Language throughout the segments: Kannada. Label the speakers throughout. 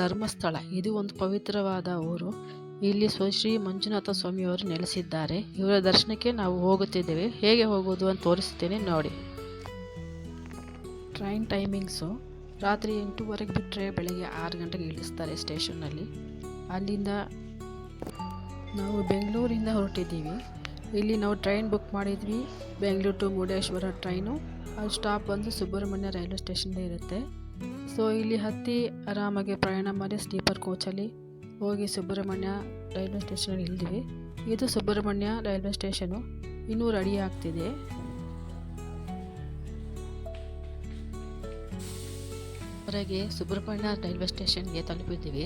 Speaker 1: ಧರ್ಮಸ್ಥಳ ಇದು ಒಂದು ಪವಿತ್ರವಾದ ಊರು. ಇಲ್ಲಿ ಶ್ರೀ ಮಂಜುನಾಥ ಸ್ವಾಮಿಯವರು ನೆಲೆಸಿದ್ದಾರೆ. ಇವರ ದರ್ಶನಕ್ಕೆ ನಾವು ಹೋಗುತ್ತಿದ್ದೇವೆ. ಹೇಗೆ ಹೋಗೋದು ಅಂತ ತೋರಿಸ್ತೀನಿ ನೋಡಿ. ಟ್ರೈನ್ ಟೈಮಿಂಗ್ಸು ರಾತ್ರಿ 8:30 ಬಿಟ್ಟರೆ ಬೆಳಗ್ಗೆ 6 ಗಂಟೆಗೆ ಇಳಿಸ್ತಾರೆ ಸ್ಟೇಷನ್ನಲ್ಲಿ. ಅಲ್ಲಿಂದ ನಾವು ಬೆಂಗಳೂರಿಂದ ಹೊರಟಿದ್ದೀವಿ. ಇಲ್ಲಿ ನಾವು ಟ್ರೈನ್ ಬುಕ್ ಮಾಡಿದ್ವಿ, ಬೆಂಗಳೂರು ಟು ಮುರುಡೇಶ್ವರ ಟ್ರೈನು. ಅದು ಸ್ಟಾಪ್ ಬಂದು ಸುಬ್ರಹ್ಮಣ್ಯ ರೈಲ್ವೆ ಸ್ಟೇಷನ್ದೇ ಇರುತ್ತೆ. ಸೊ ಇಲ್ಲಿ ಹತ್ತಿ ಆರಾಮಾಗಿ ಪ್ರಯಾಣ ಮಾಡಿ ಸ್ಲೀಪರ್ ಕೋಚಲ್ಲಿ ಹೋಗಿ ಸುಬ್ರಹ್ಮಣ್ಯ ರೈಲ್ವೆ ಸ್ಟೇಷನಲ್ಲಿ ಇಳಿದ್ವಿ. ಇದು ಸುಬ್ರಹ್ಮಣ್ಯ ರೈಲ್ವೆ ಸ್ಟೇಷನು ಇನ್ನೂ ರೆಡಿ ಆಗ್ತಿದೆ. ಹೊರಗೆ ಸುಬ್ರಹ್ಮಣ್ಯ ರೈಲ್ವೆ ಸ್ಟೇಷನ್ಗೆ ತಲುಪಿದ್ದೀವಿ.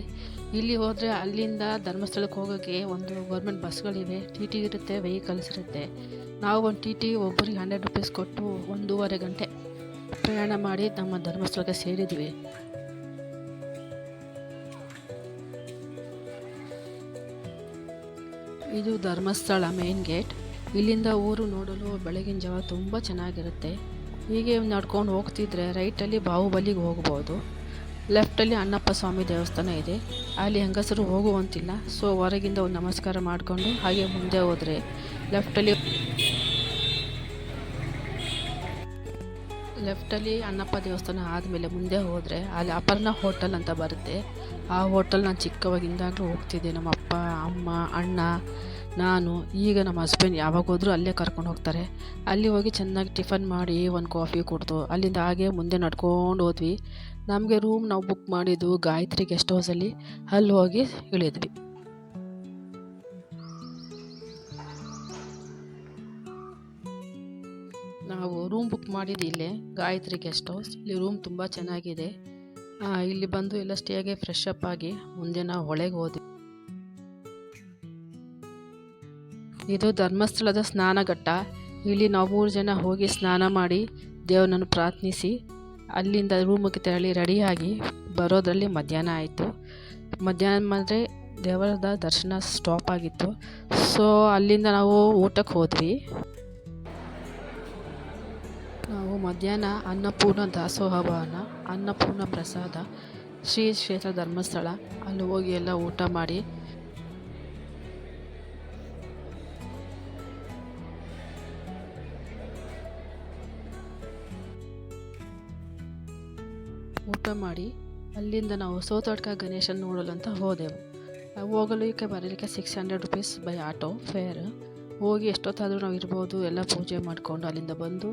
Speaker 1: ಇಲ್ಲಿ ಹೋದರೆ ಅಲ್ಲಿಂದ ಧರ್ಮಸ್ಥಳಕ್ಕೆ ಹೋಗೋಕ್ಕೆ ಒಂದು ಗೌರ್ಮೆಂಟ್ ಬಸ್ಗಳಿವೆ, ಟಿ ಟಿ ಇರುತ್ತೆ, ವೆಹಿಕಲ್ಸ್ ಇರುತ್ತೆ. ನಾವು ಒಂದು ಟಿ ಟಿ ಒಬ್ಬರಿಗೆ 100 ರೂಪೀಸ್ ಕೊಟ್ಟು 1.5 ಗಂಟೆ ಪ್ರಯಾಣ ಮಾಡಿ ನಮ್ಮ ಧರ್ಮಸ್ಥಳಕ್ಕೆ ಸೇರಿದ್ವಿ. ಇದು ಧರ್ಮಸ್ಥಳ ಮೇನ್ ಗೇಟ್. ಇಲ್ಲಿಂದ ಊರು ನೋಡಲು ಬೆಳಗಿನ ಜಾವ ತುಂಬ ಚೆನ್ನಾಗಿರುತ್ತೆ. ಹೀಗೆ ನಡ್ಕೊಂಡು ಹೋಗ್ತಿದ್ರೆ ರೈಟಲ್ಲಿ ಬಾಹುಬಲಿಗೆ ಹೋಗ್ಬೋದು, ಲೆಫ್ಟಲ್ಲಿ ಅಣ್ಣಪ್ಪ ಸ್ವಾಮಿ ದೇವಸ್ಥಾನ ಇದೆ. ಅಲ್ಲಿ ಹೆಂಗಸರು ಹೋಗುವಂತಿಲ್ಲ. ಸೊ ಹೊರಗಿಂದ ಒಂದು ನಮಸ್ಕಾರ ಮಾಡಿಕೊಂಡು ಹಾಗೆ ಮುಂದೆ ಹೋದರೆ ಲೆಫ್ಟಲ್ಲಿ ಅಣ್ಣಪ್ಪ ದೇವಸ್ಥಾನ ಆದಮೇಲೆ ಮುಂದೆ ಹೋದರೆ ಅಲ್ಲಿ ಅಪರ್ಣ ಹೋಟೆಲ್ ಅಂತ ಬರುತ್ತೆ. ಆ ಹೋಟೆಲ್ ನಾನು ಚಿಕ್ಕವಾಗಿಂದಾಗಲೂ ಹೋಗ್ತಿದ್ದೆ. ನಮ್ಮ ಅಪ್ಪ, ಅಮ್ಮ, ಅಣ್ಣ, ನಾನು, ಈಗ ನಮ್ಮ ಹಸ್ಬೆಂಡ್ ಯಾವಾಗ ಹೋದರೂ ಅಲ್ಲೇ ಕರ್ಕೊಂಡು ಹೋಗ್ತಾರೆ. ಅಲ್ಲಿ ಹೋಗಿ ಚೆನ್ನಾಗಿ ಟಿಫನ್ ಮಾಡಿ ಒಂದು ಕಾಫಿ ಕುಡಿದು ಅಲ್ಲಿಂದ ಹಾಗೆ ಮುಂದೆ ನಡ್ಕೊಂಡು ಹೋದ್ವಿ. ನಮಗೆ ರೂಮ್ ನಾವು ಬುಕ್ ಮಾಡಿದ್ದು ಗಾಯತ್ರಿ ಗೆಸ್ಟ್ ಹೌಸಲ್ಲಿ. ಅಲ್ಲಿ ಹೋಗಿ ಇಳಿದ್ವಿ. ನಾವು ರೂಮ್ ಬುಕ್ ಮಾಡಿದ್ದು ಇಲ್ಲೇ ಗಾಯತ್ರಿ ಗೆಸ್ಟ್ ಹೌಸ್. ಇಲ್ಲಿ ರೂಮ್ ತುಂಬ ಚೆನ್ನಾಗಿದೆ. ಇಲ್ಲಿ ಬಂದು ಎಲ್ಲ ಸ್ಟೇಗೆ ಫ್ರೆಶ್ ಅಪ್ ಆಗಿ ಮುಂದೆ ನಾವು ಹೊಳೆಗೆ ಹೋದ್ವಿ. ಇದು ಧರ್ಮಸ್ಥಳದ ಸ್ನಾನಘಟ್ಟ. ಇಲ್ಲಿ ನಾವು 3 ಜನ ಹೋಗಿ ಸ್ನಾನ ಮಾಡಿ ದೇವರನ್ನು ಪ್ರಾರ್ಥಿಸಿ ಅಲ್ಲಿಂದ ರೂಮಿಗೆ ತೆರಳಿ ರೆಡಿಯಾಗಿ ಬರೋದ್ರಲ್ಲಿ ಮಧ್ಯಾಹ್ನ ಆಯಿತು. ಮಧ್ಯಾಹ್ನ ಅಂದರೆ ದೇವರದ ದರ್ಶನ ಸ್ಟಾಪ್ ಆಗಿತ್ತು. ಸೊ ಅಲ್ಲಿಂದ ನಾವು ಊಟಕ್ಕೆ ಹೋದ್ವಿ. ನಾವು ಮಧ್ಯಾಹ್ನ ಅನ್ನಪೂರ್ಣ ದಾಸೋಹ ಭವನ, ಅನ್ನಪೂರ್ಣ ಪ್ರಸಾದ, ಶ್ರೀ ಕ್ಷೇತ್ರ ಧರ್ಮಸ್ಥಳ ಅಲ್ಲಿ ಹೋಗಿ ಎಲ್ಲ ಊಟ ಮಾಡಿ ಅಲ್ಲಿಂದ ನಾವು ಸೋತಡ್ಕ ಗಣೇಶನ ನೋಡಲು ಅಂತ ಹೋದೆವು. ಹೋಗಲಿಕ್ಕೆ ಬರಲಿಕ್ಕೆ 600 ರೂಪೀಸ್ ಬೈ ಆಟೋ ಫೇರ್. ಹೋಗಿ ಎಷ್ಟೊತ್ತಾದರೂ ನಾವು ಇರ್ಬೋದು. ಎಲ್ಲ ಪೂಜೆ ಮಾಡಿಕೊಂಡು ಅಲ್ಲಿಂದ ಬಂದು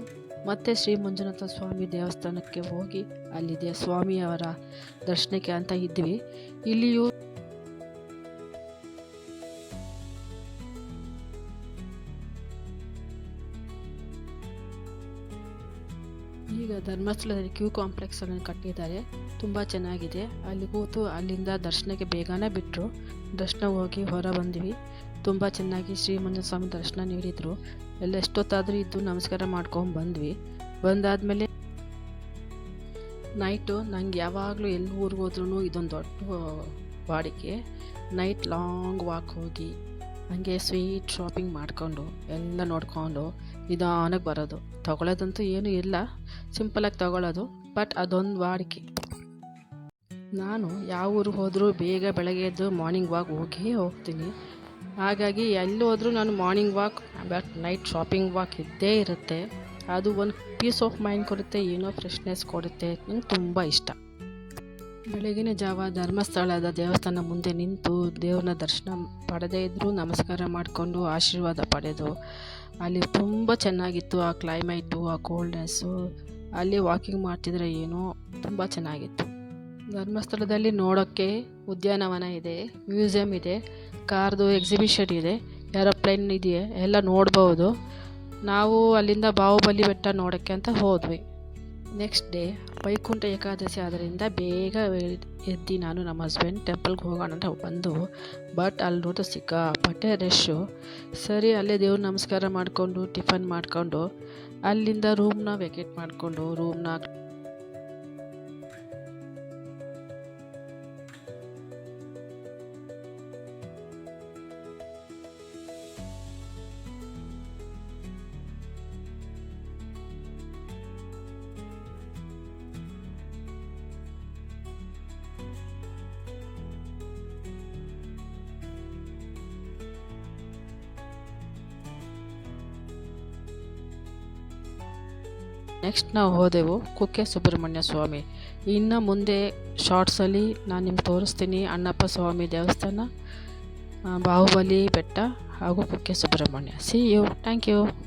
Speaker 1: ಮತ್ತೆ ಶ್ರೀ ಮಂಜುನಾಥ ಸ್ವಾಮಿ ದೇವಸ್ಥಾನಕ್ಕೆ ಹೋಗಿ ಅಲ್ಲಿದೆ ಸ್ವಾಮಿಯವರ ದರ್ಶನಕ್ಕೆ ಅಂತ ಇದ್ವಿ. ಇಲ್ಲಿಯೂ ಈಗ ಧರ್ಮಸ್ಥಳದಲ್ಲಿ ಕ್ಯೂ ಕಾಂಪ್ಲೆಕ್ಸ್ ಅನ್ನು ಕಟ್ಟಿದ್ದಾರೆ, ತುಂಬ ಚೆನ್ನಾಗಿದೆ. ಅಲ್ಲಿ ಕೂತು ಅಲ್ಲಿಂದ ದರ್ಶನಕ್ಕೆ ಬೇಗನೆ ಬಿಟ್ಟರು. ದರ್ಶನ ಹೋಗಿ ಹೊರ ಬಂದ್ವಿ. ತುಂಬ ಚೆನ್ನಾಗಿ ಶ್ರೀ ಮಂಜುನಾಥ ಸ್ವಾಮಿ ದರ್ಶನ ನೀಡಿದರು. ಎಲ್ಲ ಎಷ್ಟೊತ್ತಾದರೂ ಇದ್ದು ನಮಸ್ಕಾರ ಮಾಡ್ಕೊಂಡು ಬಂದ್ವಿ. ಬಂದಾದಮೇಲೆ ನೈಟು ನಂಗೆ ಯಾವಾಗಲೂ ಎಲ್ಲಿ ಊರಿಗೆ ಹೋದ್ರೂ ಇದೊಂದು ದೊಡ್ಡ ವಾಡಿಕೆ. ನೈಟ್ ಲಾಂಗ್ ವಾಕ್ ಹೋಗಿ ಹಾಗೆ ಸ್ವೀಟ್ ಶಾಪಿಂಗ್ ಮಾಡಿಕೊಂಡು ಎಲ್ಲ ನೋಡಿಕೊಂಡು ನಿಧಾನಕ್ಕೆ ಬರೋದು. ತೊಗೊಳ್ಳೋದಂತೂ ಏನೂ ಇಲ್ಲ, ಸಿಂಪಲಾಗಿ ತೊಗೊಳ್ಳೋದು. ಬಟ್ ಅದೊಂದು ವಾಡಿಕೆ. ನಾನು ಯಾವ ಊರಿಗೆ ಹೋದರೂ ಬೇಗ ಬೆಳಗ್ಗೆ ಎದ್ದು ಮಾರ್ನಿಂಗ್ ವಾಕ್ ಹೋಗ್ತೀನಿ. ಹಾಗಾಗಿ ಎಲ್ಲಿ ಹೋದರೂ ನಾನು morning walk but night shopping walk ಇದ್ದೇ ಇರುತ್ತೆ. ಅದು ಒಂದು ಪೀಸ್ ಆಫ್ ಮೈಂಡ್ ಕೊಡುತ್ತೆ, ಏನೋ ಫ್ರೆಶ್ನೆಸ್ ಕೊಡುತ್ತೆ. ನಂಗೆ ತುಂಬ ಇಷ್ಟ. ಬೆಳಗಿನ ಜಾವ ಧರ್ಮಸ್ಥಳದ ದೇವಸ್ಥಾನ ಮುಂದೆ ನಿಂತು ದೇವ್ರನ್ನ ದರ್ಶನ ಪಡೆದೇ ಇದ್ದರೂ ನಮಸ್ಕಾರ ಮಾಡಿಕೊಂಡು ಆಶೀರ್ವಾದ ಪಡೆದು ಅಲ್ಲಿ ತುಂಬ ಚೆನ್ನಾಗಿತ್ತು. ಆ ಕ್ಲೈಮೇಟು, ಆ ಕೋಲ್ಡ್ನೆಸ್ಸು, ಅಲ್ಲಿ ವಾಕಿಂಗ್ ಮಾಡ್ತಿದ್ರೆ ಏನೋ ತುಂಬ ಚೆನ್ನಾಗಿತ್ತು. ಧರ್ಮಸ್ಥಳದಲ್ಲಿ ನೋಡೋಕ್ಕೆ ಉದ್ಯಾನವನ ಇದೆ, ಮ್ಯೂಸಿಯಂ ಇದೆ, ಕಾರ್ದು ಎಕ್ಸಿಬಿಷನ್ ಇದೆ, ಏರೋಪ್ಲೇನ್ ಇದೆಯೇ, ಎಲ್ಲ ನೋಡ್ಬೋದು. ನಾವು ಅಲ್ಲಿಂದ ಬಾಹುಬಲಿ ಬೆಟ್ಟ ನೋಡೋಕ್ಕೆ ಅಂತ ಹೋದ್ವಿ. ನೆಕ್ಸ್ಟ್ ಡೇ ವೈಕುಂಠ ಏಕಾದಶಿ ಆದ್ದರಿಂದ ಬೇಗ ಎದ್ದು ನಾನು ನಮ್ಮ ಹಸ್ಬೆಂಡ್ ಟೆಂಪಲ್ಗೆ ಹೋಗೋಣ ಅಂತ ಬಂದು, ಬಟ್ ಅಲ್ಲಿ ನೋಡಿದ್ರೆ ಸಿಕ್ಕಾಪಟ್ಟೆ ರಶ್ಶು. ಸರಿ ಅಲ್ಲೇ ದೇವ್ರ ನಮಸ್ಕಾರ ಮಾಡಿಕೊಂಡು ಟಿಫನ್ ಮಾಡಿಕೊಂಡು ಅಲ್ಲಿಂದ ರೂಮ್ನ ವೆಕೇಟ್ ಮಾಡಿಕೊಂಡು ರೂಮ್ನ ನೆಕ್ಸ್ಟ್ ನಾವು ಹೋದೆವು ಕುಕ್ಕೆ ಸುಬ್ರಹ್ಮಣ್ಯ ಸ್ವಾಮಿ. ಇನ್ನು ಮುಂದೆ ಶಾರ್ಟ್ಸಲ್ಲಿ ನಾನು ನಿಮ್ಗೆ ತೋರಿಸ್ತೀನಿ ಅಣ್ಣಪ್ಪ ಸ್ವಾಮಿ ದೇವಸ್ಥಾನ, ಬಾಹುಬಲಿ ಬೆಟ್ಟ ಹಾಗೂ Kukke Subrahmanya. See you. Thank you.